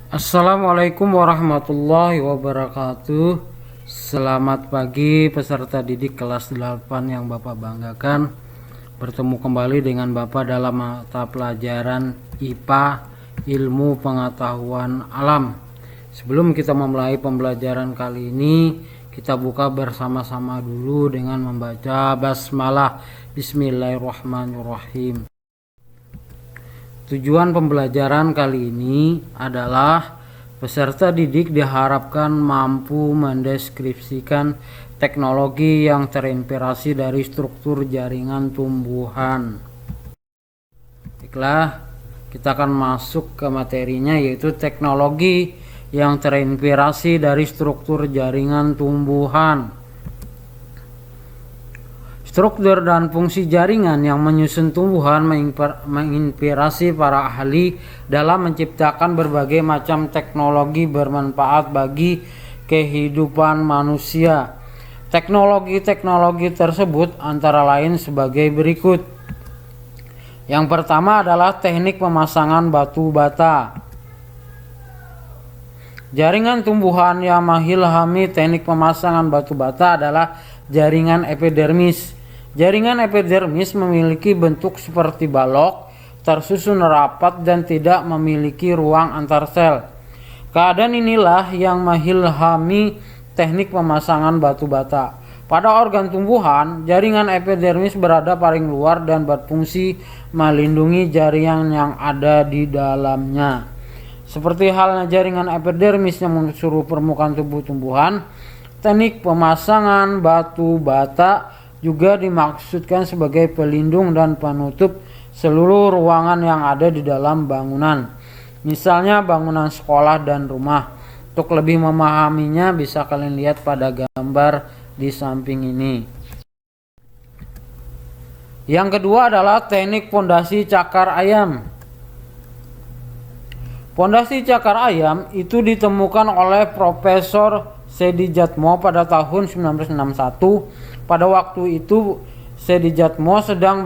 Assalamualaikum warahmatullahi wabarakatuh. Selamat pagi peserta didik kelas 8 yang Bapak banggakan. Bertemu kembali dengan Bapak dalam mata pelajaran IPA, Ilmu Pengetahuan Alam. Sebelum kita memulai pembelajaran kali ini, kita buka bersama-sama dulu dengan membaca basmalah. Bismillahirrahmanirrahim. Tujuan pembelajaran kali ini adalah peserta didik diharapkan mampu mendeskripsikan teknologi yang terinspirasi dari struktur jaringan tumbuhan. Baiklah, kita akan masuk ke materinya, yaitu teknologi yang terinspirasi dari struktur jaringan tumbuhan. Struktur dan fungsi jaringan yang menyusun tumbuhan menginspirasi para ahli dalam menciptakan berbagai macam teknologi bermanfaat bagi kehidupan manusia. Teknologi-teknologi tersebut antara lain sebagai berikut. Yang pertama adalah teknik pemasangan batu bata. Jaringan tumbuhan yang mengilhami teknik pemasangan batu bata adalah jaringan epidermis. Jaringan epidermis memiliki bentuk seperti balok, tersusun rapat dan tidak memiliki ruang antar sel. Keadaan inilah yang mengilhami teknik pemasangan batu bata. Pada organ tumbuhan, jaringan epidermis berada paling luar dan berfungsi melindungi jaringan yang ada di dalamnya. Seperti halnya jaringan epidermis yang menyeluruh permukaan tubuh tumbuhan, teknik pemasangan batu bata juga dimaksudkan sebagai pelindung dan penutup seluruh ruangan yang ada di dalam bangunan. Misalnya bangunan sekolah dan rumah. Untuk lebih memahaminya bisa kalian lihat pada gambar di samping ini. Yang kedua adalah teknik pondasi cakar ayam. Pondasi cakar ayam itu ditemukan oleh Profesor Sedijatmo pada tahun 1961. Pada waktu itu Sedijatmo sedang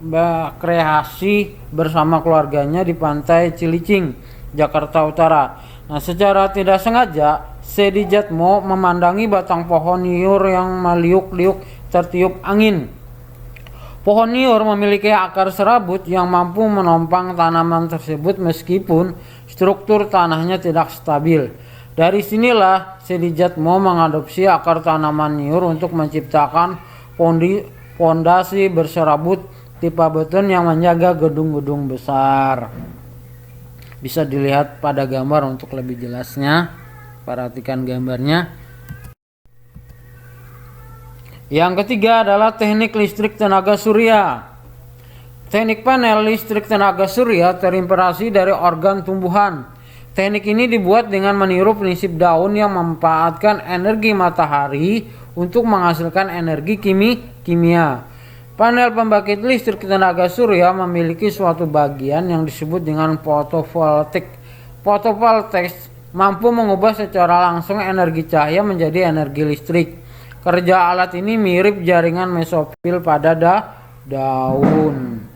berkreasi bersama keluarganya di pantai Cilicing, Jakarta Utara. Nah, secara tidak sengaja Sedijatmo memandangi batang pohon niur yang meliuk-liuk tertiup angin. Pohon niur memiliki akar serabut yang mampu menopang tanaman tersebut meskipun struktur tanahnya tidak stabil. Dari sinilah Sedijatmo mengadopsi akar tanaman niur untuk menciptakan pondasi berserabut tipe beton yang menjaga gedung-gedung besar. Bisa dilihat pada gambar untuk lebih jelasnya. Perhatikan gambarnya. Yang ketiga adalah teknik listrik tenaga surya. Teknik panel listrik tenaga surya terinspirasi dari organ tumbuhan. Teknik ini dibuat dengan meniru prinsip daun yang memanfaatkan energi matahari untuk menghasilkan energi kimia. Panel pembangkit listrik tenaga surya memiliki suatu bagian yang disebut dengan fotovoltaik. Fotovoltaik mampu mengubah secara langsung energi cahaya menjadi energi listrik. Kerja alat ini mirip jaringan mesofil pada daun.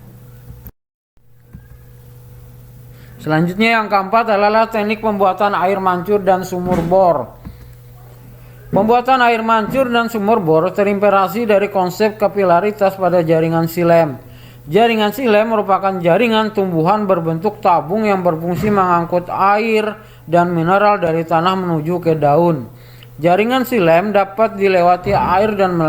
Selanjutnya yang keempat adalah teknik pembuatan air mancur dan sumur bor. Pembuatan air mancur dan sumur bor terinspirasi dari konsep kapilaritas pada jaringan xilem. Jaringan xilem merupakan jaringan tumbuhan berbentuk tabung yang berfungsi mengangkut air dan mineral dari tanah menuju ke daun. Jaringan xilem dapat dilewati air dan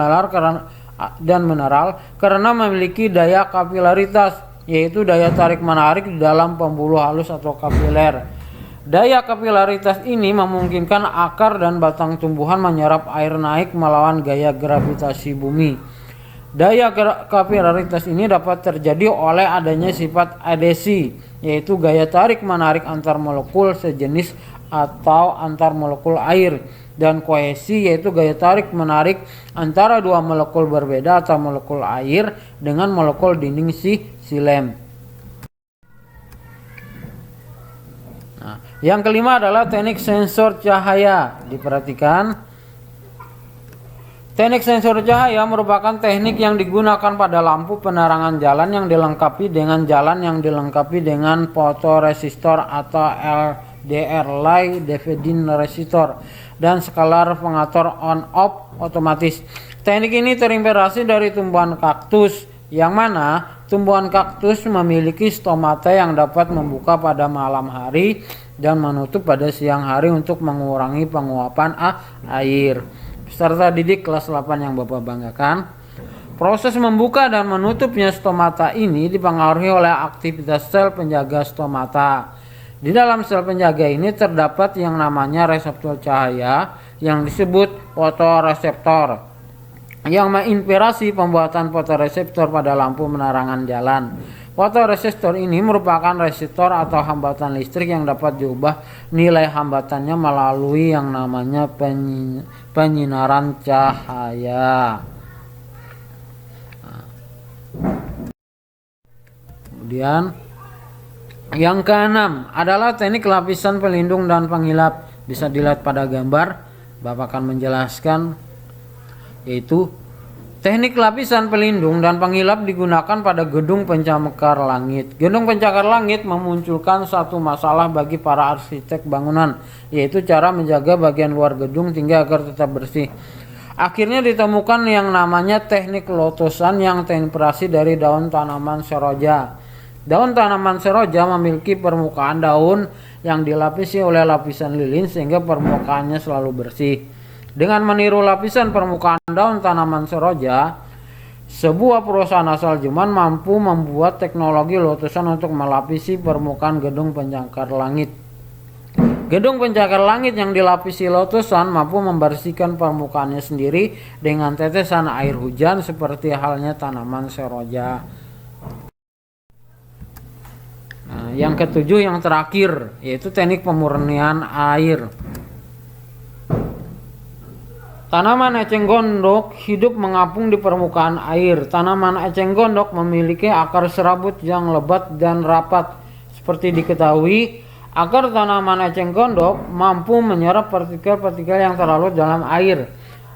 mineral karena memiliki daya kapilaritas, yaitu daya tarik-menarik di dalam pembuluh halus atau kapiler. Daya kapilaritas ini memungkinkan akar dan batang tumbuhan menyerap air naik melawan gaya gravitasi bumi. Daya kapilaritas ini dapat terjadi oleh adanya sifat adesi, yaitu gaya tarik-menarik antar molekul sejenis atau antar molekul air, dan kohesi, yaitu gaya tarik-menarik antara dua molekul berbeda atau molekul air dengan molekul dinding xilem. Nah, yang kelima adalah teknik sensor cahaya. Diperhatikan. Teknik sensor cahaya merupakan teknik yang digunakan pada lampu penerangan jalan yang dilengkapi dengan fotoresistor atau LDR (Light Dividing Resistor) dan skalar pengatur on-off otomatis. Teknik ini terinspirasi dari tumbuhan kaktus, yang mana tumbuhan kaktus memiliki stomata yang dapat membuka pada malam hari dan menutup pada siang hari untuk mengurangi penguapan air. Peserta didik kelas 8 yang Bapak banggakan, proses membuka dan menutupnya stomata ini dipengaruhi oleh aktivitas sel penjaga stomata. Di dalam sel penjaga ini terdapat yang namanya reseptor cahaya yang disebut fotoreseptor, yang menginspirasi pembuatan fotoreseptor pada lampu penerangan jalan. Fotoresistor ini merupakan resistor atau hambatan listrik yang dapat diubah nilai hambatannya melalui yang namanya penyinaran cahaya. Kemudian yang keenam adalah teknik lapisan pelindung dan penghilap. Bisa dilihat pada gambar, Bapak akan menjelaskan, yaitu teknik lapisan pelindung dan penghilap digunakan pada gedung pencakar langit. Gedung pencakar langit memunculkan satu masalah bagi para arsitek bangunan, yaitu cara menjaga bagian luar gedung tinggi agar tetap bersih. Akhirnya ditemukan yang namanya teknik lotusan yang terinspirasi dari daun tanaman seroja. Daun tanaman seroja memiliki permukaan daun yang dilapisi oleh lapisan lilin sehingga permukaannya selalu bersih. Dengan meniru lapisan permukaan daun tanaman seroja, sebuah perusahaan asal Jerman mampu membuat teknologi lotusan untuk melapisi permukaan gedung pencakar langit. Gedung pencakar langit yang dilapisi lotusan mampu membersihkan permukaannya sendiri dengan tetesan air hujan seperti halnya tanaman seroja. Nah, yang ketujuh, yang terakhir, yaitu teknik pemurnian air. Tanaman eceng gondok hidup mengapung di permukaan air. Tanaman eceng gondok memiliki akar serabut yang lebat dan rapat. Seperti diketahui, akar tanaman eceng gondok mampu menyerap partikel-partikel yang terlarut dalam air.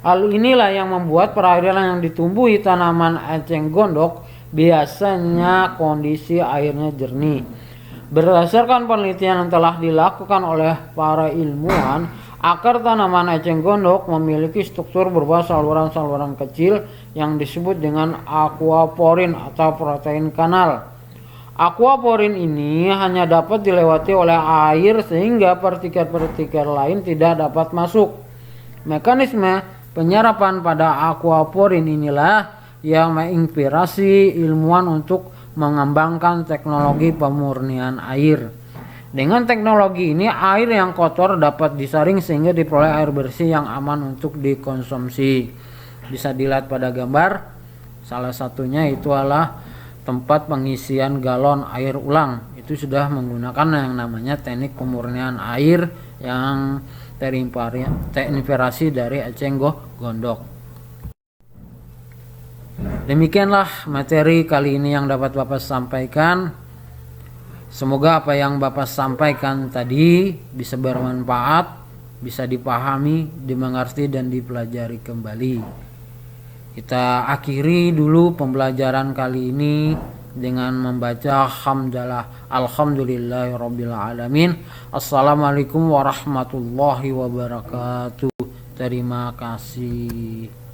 Hal inilah yang membuat perairan yang ditumbuhi tanaman eceng gondok biasanya kondisi airnya jernih. Berdasarkan penelitian yang telah dilakukan oleh para ilmuwan, akar tanaman eceng gondok memiliki struktur berupa saluran-saluran kecil yang disebut dengan aquaporin atau protein kanal. Aquaporin ini hanya dapat dilewati oleh air sehingga partikel-partikel lain tidak dapat masuk. Mekanisme penyerapan pada aquaporin inilah yang menginspirasi ilmuwan untuk mengembangkan teknologi pemurnian air. Dengan teknologi ini, air yang kotor dapat disaring sehingga diperoleh air bersih yang aman untuk dikonsumsi. Bisa dilihat pada gambar, salah satunya itu adalah tempat pengisian galon air ulang. Itu sudah menggunakan yang namanya teknik pemurnian air yang terinspirasi dari eceng gondok. Demikianlah materi kali ini yang dapat Bapak sampaikan. Semoga apa yang Bapak sampaikan tadi bisa bermanfaat, bisa dipahami, dimengerti, dan dipelajari kembali. Kita akhiri dulu pembelajaran kali ini dengan membaca hamdalah alhamdulillahirabbil alamin. Assalamualaikum warahmatullahi wabarakatuh. Terima kasih.